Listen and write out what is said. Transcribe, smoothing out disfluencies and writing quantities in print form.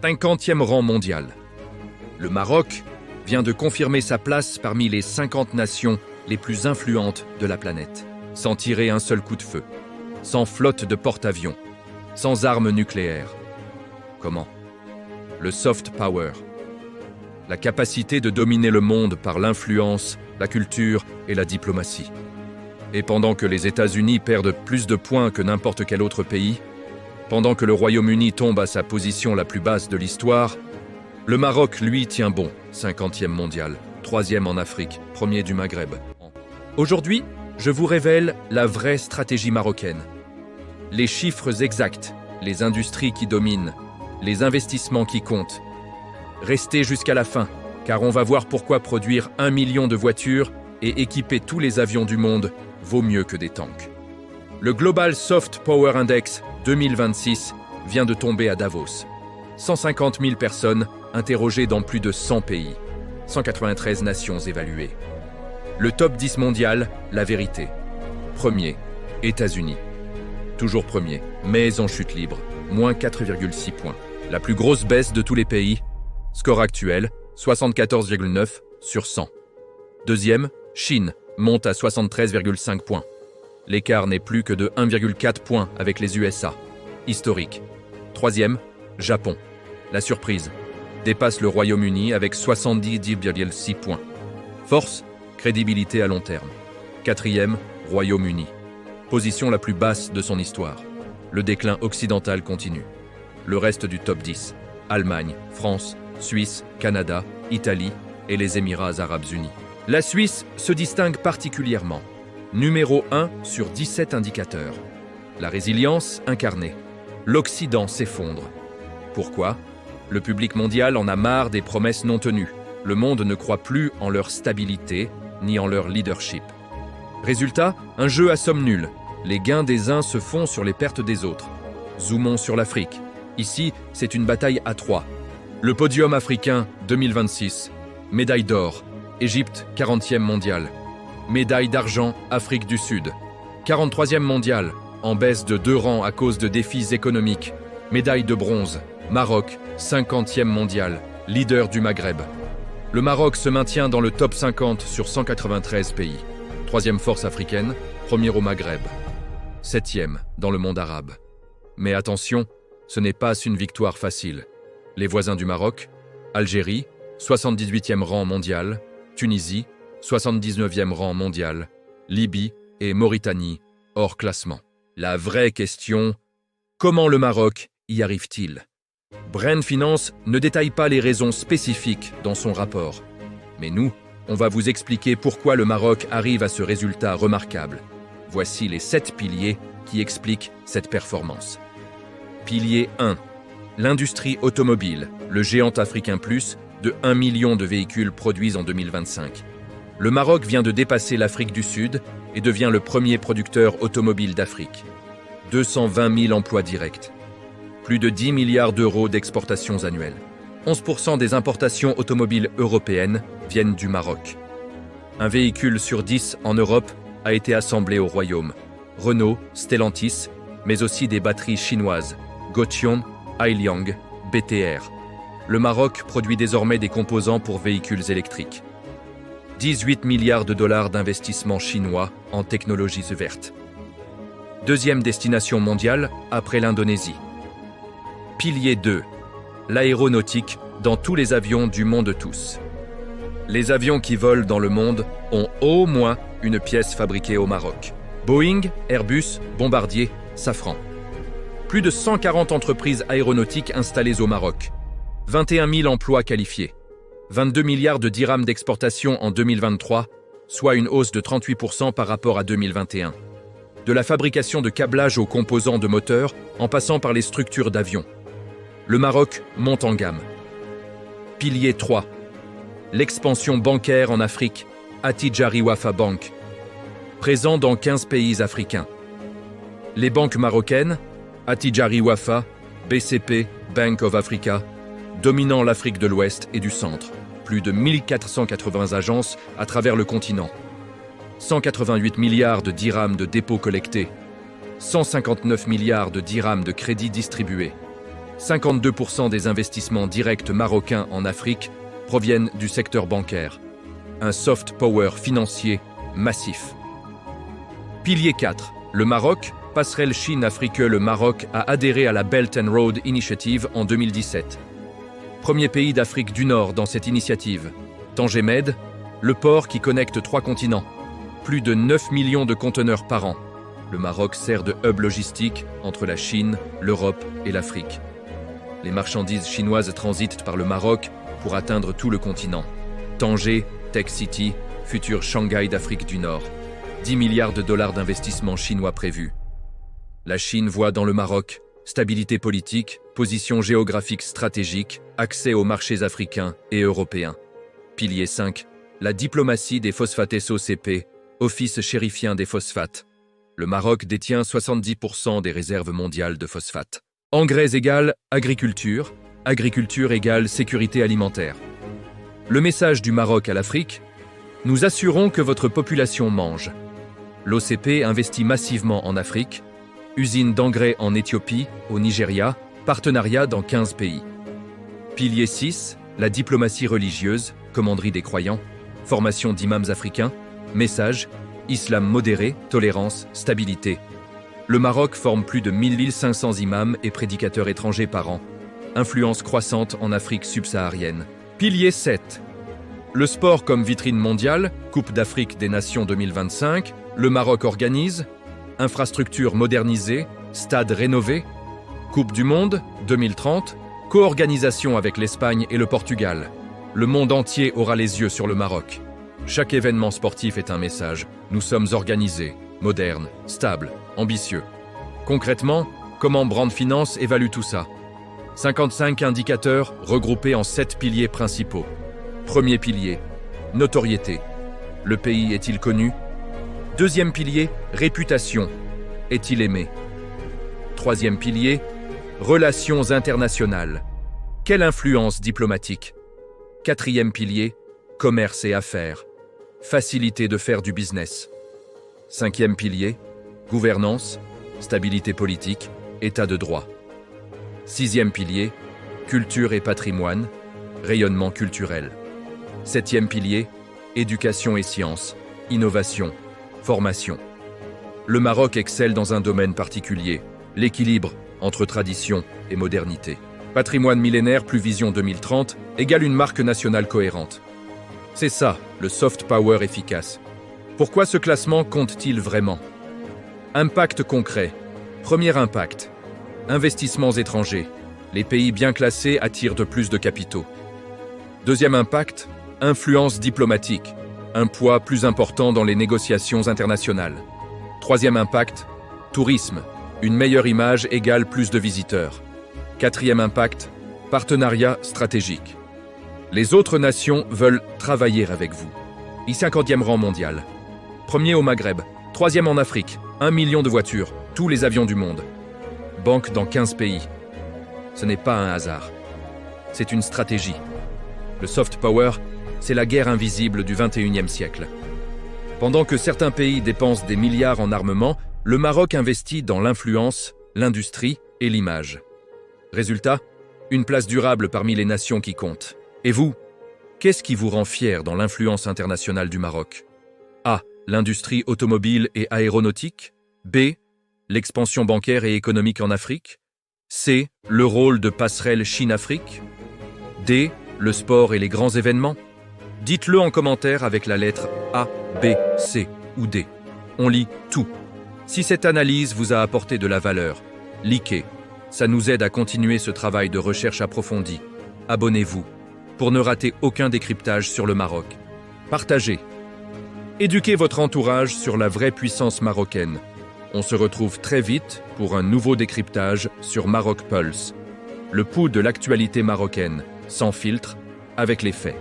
50e rang mondial. Le Maroc vient de confirmer sa place parmi les 50 nations les plus influentes de la planète, sans tirer un seul coup de feu, sans flotte de porte-avions, sans armes nucléaires. Comment? Le soft power. La capacité de dominer le monde par l'influence, la culture et la diplomatie. Et pendant que les États-Unis perdent plus de points que n'importe quel autre pays, pendant que le Royaume-Uni tombe à sa position la plus basse de l'histoire, le Maroc, lui, tient bon, 50e mondial, 3e en Afrique, 1er du Maghreb. Aujourd'hui, je vous révèle la vraie stratégie marocaine. Les chiffres exacts, les industries qui dominent, les investissements qui comptent. Restez jusqu'à la fin, car on va voir pourquoi produire 1 million de voitures et équiper tous les avions du monde vaut mieux que des tanks. Le Global Soft Power Index 2026 vient de tomber à Davos. 150 000 personnes interrogées dans plus de 100 pays, 193 nations évaluées. Le top 10 mondial, la vérité. Premier, États-Unis. Toujours premier, mais en chute libre, moins 4,6 points. La plus grosse baisse de tous les pays. Score actuel, 74,9 sur 100. Deuxième, Chine, monte à 73,5 points. L'écart n'est plus que de 1,4 points avec les USA. Historique. Troisième, Japon. La surprise dépasse le Royaume-Uni avec 70,6 points. Force, crédibilité à long terme. Quatrième, Royaume-Uni. Position la plus basse de son histoire. Le déclin occidental continue. Le reste du top 10, Allemagne, France, Suisse, Canada, Italie et les Émirats arabes unis. La Suisse se distingue particulièrement. Numéro 1 sur 17 indicateurs. La résilience incarnée. L'Occident s'effondre. Pourquoi? Le public mondial en a marre des promesses non tenues. Le monde ne croit plus en leur stabilité ni en leur leadership. Résultat, un jeu à somme nulle. Les gains des uns se font sur les pertes des autres. Zoomons sur l'Afrique. Ici, c'est une bataille à 3. Le podium africain 2026. Médaille d'or. Égypte, 40e mondial. Médaille d'argent, Afrique du Sud. 43e mondial, en baisse de 2 rangs à cause de défis économiques. Médaille de bronze, Maroc, 50e mondial, leader du Maghreb. Le Maroc se maintient dans le top 50 sur 193 pays. 3e force africaine, 1er au Maghreb. 7e dans le monde arabe. Mais attention, ce n'est pas une victoire facile. Les voisins du Maroc, Algérie, 78e rang mondial, Tunisie, 79e rang mondial, Libye et Mauritanie, hors classement. La vraie question, comment le Maroc y arrive-t-il? Brain Finance ne détaille pas les raisons spécifiques dans son rapport. Mais nous, on va vous expliquer pourquoi le Maroc arrive à ce résultat remarquable. Voici les 7 piliers qui expliquent cette performance. Pilier 1. L'industrie automobile, le géant africain plus, de 1 million de véhicules produits en 2025. Le Maroc vient de dépasser l'Afrique du Sud et devient le premier producteur automobile d'Afrique. 220 000 emplois directs. Plus de 10 milliards d'euros d'exportations annuelles. 11% des importations automobiles européennes viennent du Maroc. Un véhicule sur 10 en Europe a été assemblé au Royaume. Renault, Stellantis, mais aussi des batteries chinoises, Gotion, Hailiang, BTR. Le Maroc produit désormais des composants pour véhicules électriques. 18 milliards de dollars d'investissements chinois en technologies vertes. Deuxième destination mondiale après l'Indonésie. Pilier 2. L'aéronautique dans tous les avions du monde tous. Les avions qui volent dans le monde ont au moins une pièce fabriquée au Maroc. Boeing, Airbus, Bombardier, Safran. Plus de 140 entreprises aéronautiques installées au Maroc. 21 000 emplois qualifiés. 22 milliards de dirhams d'exportation en 2023, soit une hausse de 38% par rapport à 2021. De la fabrication de câblage aux composants de moteurs, en passant par les structures d'avions. Le Maroc monte en gamme. Pilier 3. L'expansion bancaire en Afrique, Attijari Wafa Bank. Présent dans 15 pays africains. Les banques marocaines, Attijari Wafa, BCP, Bank of Africa, dominant l'Afrique de l'Ouest et du Centre. Plus de 1480 agences à travers le continent. 188 milliards de dirhams de dépôts collectés. 159 milliards de dirhams de crédits distribués. 52% des investissements directs marocains en Afrique proviennent du secteur bancaire. Un soft power financier massif. Pilier 4. Le Maroc, passerelle Chine-Afrique. Le Maroc a adhéré à la Belt and Road Initiative en 2017. Premier pays d'Afrique du Nord dans cette initiative. Tanger Med, le port qui connecte 3 continents. Plus de 9 millions de conteneurs par an. Le Maroc sert de hub logistique entre la Chine, l'Europe et l'Afrique. Les marchandises chinoises transitent par le Maroc pour atteindre tout le continent. Tanger, Tech City, futur Shanghai d'Afrique du Nord. 10 milliards de dollars d'investissement chinois prévus. La Chine voit dans le Maroc stabilité politique, position géographique stratégique, accès aux marchés africains et européens. Pilier 5. La diplomatie des phosphates SOCP, Office chérifien des phosphates. Le Maroc détient 70% des réserves mondiales de phosphates. Engrais égale agriculture, agriculture égale sécurité alimentaire. Le message du Maroc à l'Afrique: nous assurons que votre population mange. L'OCP investit massivement en Afrique, usine d'engrais en Éthiopie, au Nigeria, partenariat dans 15 pays. Pilier 6, la diplomatie religieuse, commanderie des croyants, formation d'imams africains, message, islam modéré, tolérance, stabilité. Le Maroc forme plus de 1500 imams et prédicateurs étrangers par an. Influence croissante en Afrique subsaharienne. Pilier 7. Le sport comme vitrine mondiale, Coupe d'Afrique des Nations 2025, le Maroc organise, infrastructure modernisée, stade rénové, Coupe du Monde 2030, co-organisation avec l'Espagne et le Portugal. Le monde entier aura les yeux sur le Maroc. Chaque événement sportif est un message. Nous sommes organisés, modernes, stables, ambitieux. Concrètement, comment Brand Finance évalue tout ça? 55 indicateurs regroupés en 7 piliers principaux. Premier pilier, notoriété. Le pays est-il connu? Deuxième pilier, réputation. Est-il aimé? Troisième pilier, relations internationales. Quelle influence diplomatique? Quatrième pilier, commerce et affaires. Facilité de faire du business. Cinquième pilier, gouvernance, stabilité politique, état de droit. Sixième pilier, culture et patrimoine, rayonnement culturel. Septième pilier, éducation et sciences, innovation, formation. Le Maroc excelle dans un domaine particulier, l'équilibre entre tradition et modernité. Patrimoine millénaire plus vision 2030 égale une marque nationale cohérente. C'est ça, le soft power efficace. Pourquoi ce classement compte-t-il vraiment? Impact concret. Premier impact. Investissements étrangers. Les pays bien classés attirent de plus de capitaux. Deuxième impact, influence diplomatique. Un poids plus important dans les négociations internationales. Troisième impact, tourisme. Une meilleure image égale plus de visiteurs. Quatrième impact, partenariat stratégique. Les autres nations veulent travailler avec vous. 50e rang mondial. Premier au Maghreb. Troisième en Afrique. 1 million de voitures. Tous les avions du monde. Banque dans 15 pays. Ce n'est pas un hasard. C'est une stratégie. Le soft power, c'est la guerre invisible du 21e siècle. Pendant que certains pays dépensent des milliards en armement, le Maroc investit dans l'influence, l'industrie et l'image. Résultat, une place durable parmi les nations qui comptent. Et vous, qu'est-ce qui vous rend fier dans l'influence internationale du Maroc? A. L'industrie automobile et aéronautique. B. L'expansion bancaire et économique en Afrique. C. Le rôle de passerelle Chine-Afrique. D. Le sport et les grands événements. Dites-le en commentaire avec la lettre A, B, C ou D. On lit tout. Si cette analyse vous a apporté de la valeur, likez. Ça nous aide à continuer ce travail de recherche approfondie. Abonnez-vous pour ne rater aucun décryptage sur le Maroc. Partagez. Éduquez votre entourage sur la vraie puissance marocaine. On se retrouve très vite pour un nouveau décryptage sur Maroc Pulse, le pouls de l'actualité marocaine, sans filtre, avec les faits.